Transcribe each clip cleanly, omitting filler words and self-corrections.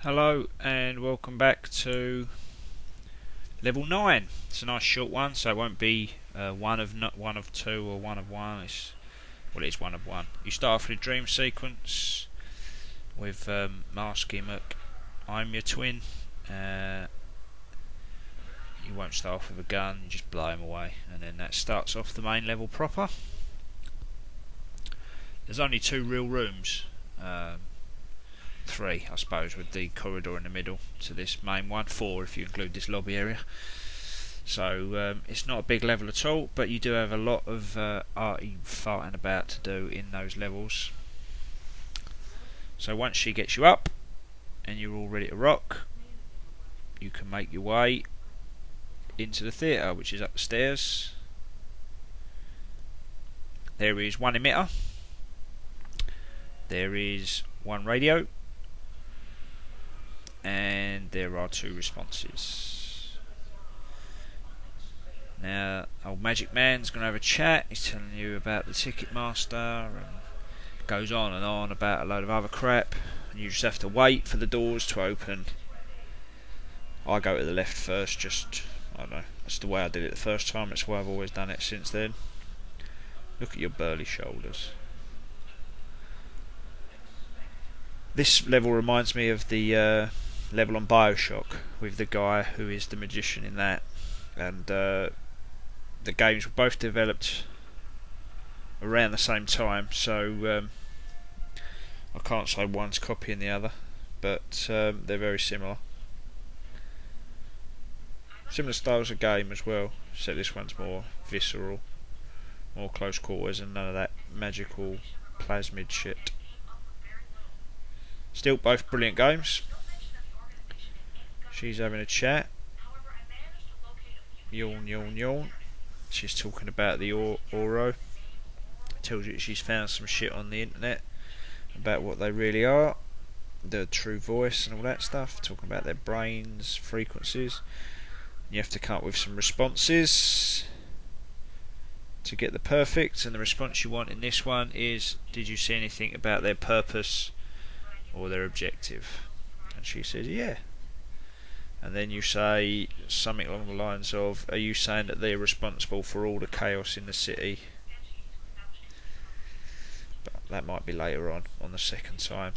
Hello and welcome back to level 9. It's a nice short one, so it won't be one of two or one of one. It's one of one. You start off with a dream sequence with Marsky Mc. I'm your twin. You won't start off with a gun, you just blow him away, and then that starts off the main level proper. There's only 2 real rooms. 3 I suppose, with the corridor in the middle to this main one. 4 if you include this lobby area. So it's not a big level at all, but you do have a lot of arty farting about to do in those levels. So once she gets you up and you're all ready to rock, you can make your way into the theatre, which is up the stairs. There is 1 emitter, there is 1 radio, and there are 2 responses. Now, old Magic Man's going to have a chat. He's telling you about the Ticketmaster and goes on and on about a load of other crap, and you just have to wait for the doors to open. I go to the left first, I don't know, that's the way I did it the first time, that's why I've always done it since then. Look at your burly shoulders. This level reminds me of the level on BioShock with the guy who is the magician in that, and the games were both developed around the same time, so I can't say one's copying the other, but they're very similar. Similar styles of game as well, except this one's more visceral, more close quarters, and none of that magical plasmid shit. Still both brilliant games. She's having a chat. Yawn, yawn, yawn. She's talking about the Oro. Tells you she's found some shit on the internet about what they really are, the true voice and all that stuff. Talking about their brains, frequencies. You have to come up with some responses to get the perfect, and the response you want in this one is, did you see anything about their purpose or their objective? And she says, yeah. And then you say something along the lines of, are you saying that they're responsible for all the chaos in the city? But that might be later on the second time.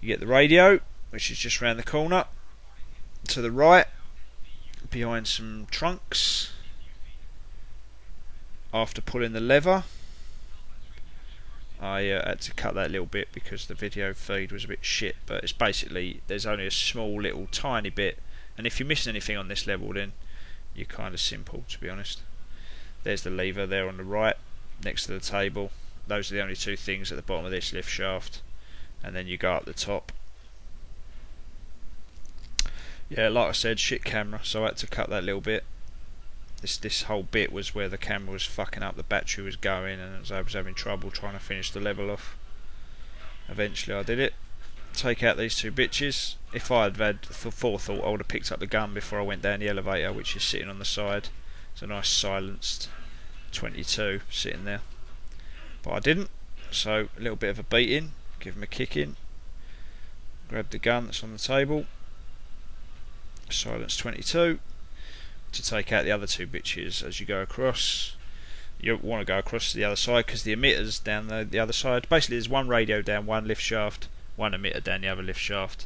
You get the radio, which is just round the corner to the right, behind some trunks. After pulling the lever, I had to cut that little bit because the video feed was a bit shit, but it's basically, there's only a small little tiny bit, and if you're missing anything on this level, then you're kind of simple, to be honest. There's the lever there on the right next to the table. Those are the only 2 things at the bottom of this lift shaft, and then you go up the top. Yeah, like I said, shit camera, so I had to cut that little bit. This whole bit was where the camera was fucking up, the battery was going, and I was having trouble trying to finish the level off. Eventually I did it. Take out these 2 bitches. If I had had forethought, I would have picked up the gun before I went down the elevator, which is sitting on the side. It's a nice silenced 22 sitting there, but I didn't, so a little bit of a beating, give him a kick in, grab the gun that's on the table, silence 22, to take out the other 2 bitches as you go across. You want to go across to the other side because the emitter's down the other side. Basically there's 1 radio down 1 lift shaft, 1 emitter down the other lift shaft,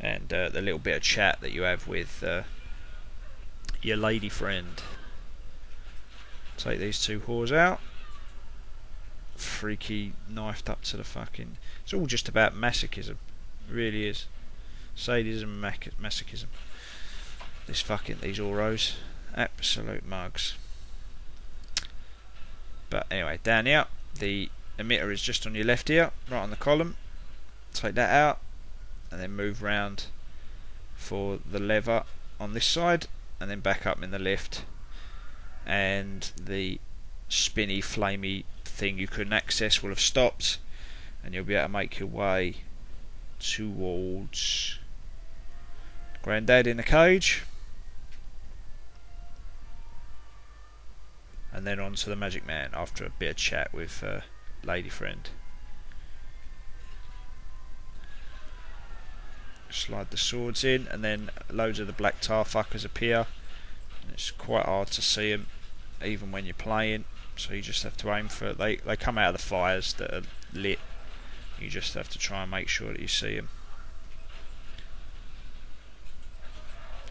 and the little bit of chat that you have with your lady friend. Take these 2 whores out. Freaky knifed up to the fucking... It's all just about masochism. It really is. Sadism, masochism. These Oros. Absolute mugs. But anyway, down here, the emitter is just on your left ear, right on the column. Take that out, and then move round for the lever on this side, and then back up in the lift. And the spinny, flamey thing you couldn't access will have stopped, and you'll be able to make your way towards Grandad in the cage, and then on to the Magic Man after a bit of chat with lady friend. slide the swords in, and then loads of the black tar fuckers appear. It's quite hard to see them even when you're playing, so you just have to aim for it. They come out of the fires that are lit. You just have to try and make sure that you see them.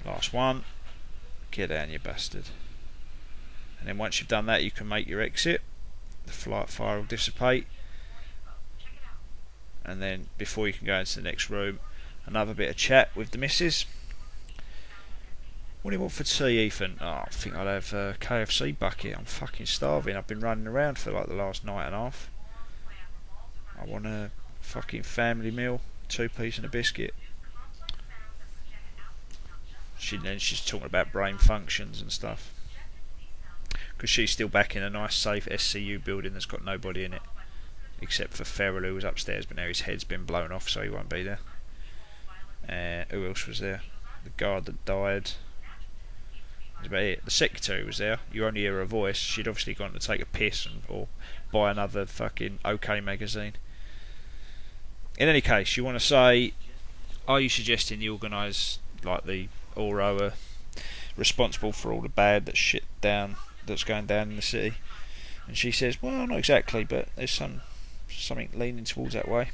Last one. Get down, you bastard. And then once you've done that, you can make your exit. The fire will dissipate, and then before you can go into the next room, another bit of chat with the missus. What do you want for tea, Ethan? Oh, I think I'll have a KFC bucket. I'm fucking starving. I've been running around for like the last night and a half. I want a fucking family meal, 2-piece and a biscuit. She's talking about brain functions and stuff, because she's still back in a nice safe SCU building that's got nobody in it, except for Ferrell, who was upstairs, but now his head's been blown off, so he won't be there. Who else was there? The guard that died. That's about it. The secretary was there. You only hear her voice. She'd obviously gone to take a piss or buy another fucking OK magazine. In any case, you want to say, are you suggesting the organise, like the Oro, are responsible for all the bad that's going down in the city? And she says, well, not exactly, but there's something leaning towards that way.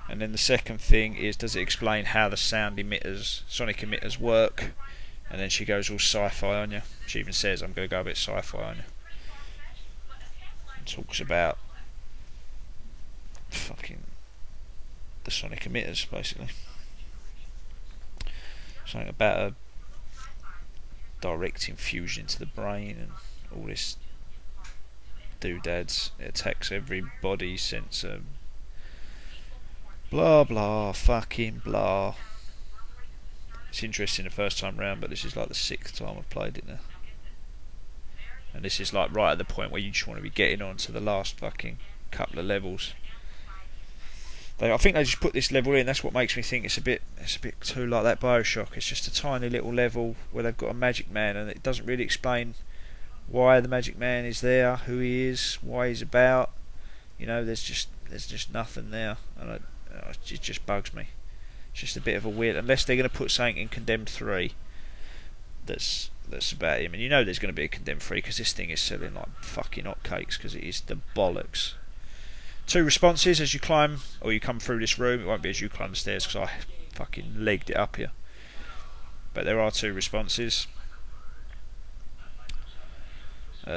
And then the second thing is, does it explain how the sonic emitters work? And then she goes all sci-fi on you. She even says, I'm going to go a bit sci-fi on you. And talks about fucking the sonic emitters, basically. Something about a direct infusion into the brain and all this doodads. It attacks every body sensor. Blah blah fucking blah. It's interesting the first time round, but this is like the 6th time I've played it now. And this is like right at the point where you just want to be getting on to the last fucking couple of levels. I think they just put this level in. That's what makes me think it's a bit too like that Bioshock. It's just a tiny little level where they've got a magic man, and it doesn't really explain why the magic man is there, who he is, why he's about. You know, there's just nothing there, and it just bugs me. It's just a bit of a weird. Unless they're going to put something in Condemned 3 that's about him, and you know there's going to be a Condemned 3 because this thing is selling like fucking hotcakes because it is the bollocks. 2 responses as you climb, or you come through this room. It won't be as you climb the stairs because I fucking legged it up here. But there are 2 responses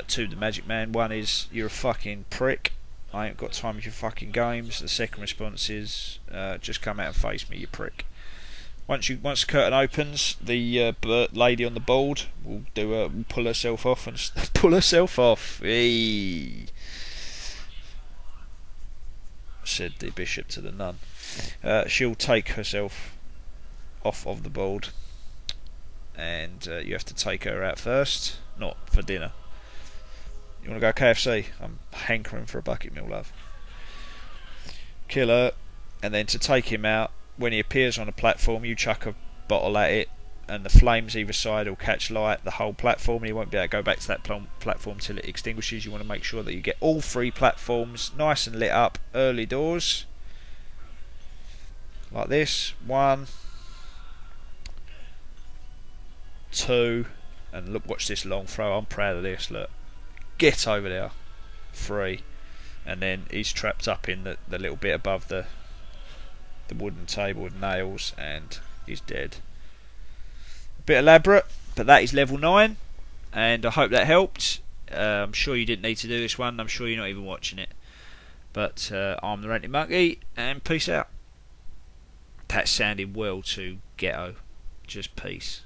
to the Magic Man. One is, you're a fucking prick, I ain't got time for your fucking games. The second response is, just come out and face me, you prick. Once the curtain opens, the lady on the board will pull herself off and pull herself off. Hey, said the bishop to the nun. She'll take herself off of the board, and you have to take her out first, not for dinner. You want to go KFC? I'm hankering for a bucket meal, love. Kill her, and then to take him out, when he appears on a platform, you chuck a bottle at it, and the flames either side will catch light the whole platform, and you won't be able to go back to that platform till it extinguishes. You want to make sure that you get all 3 platforms nice and lit up early doors, like this. 1, 2, and look, watch this long throw. I'm proud of this. Look, get over there. 3, and then he's trapped up in the little bit above the wooden table with nails, and he's dead. Bit elaborate, but that is level 9, and I hope that helped. I'm sure you didn't need to do this one. I'm sure you're not even watching it, but I'm the Rented Monkey, and peace out. That sounded well too ghetto. Just peace.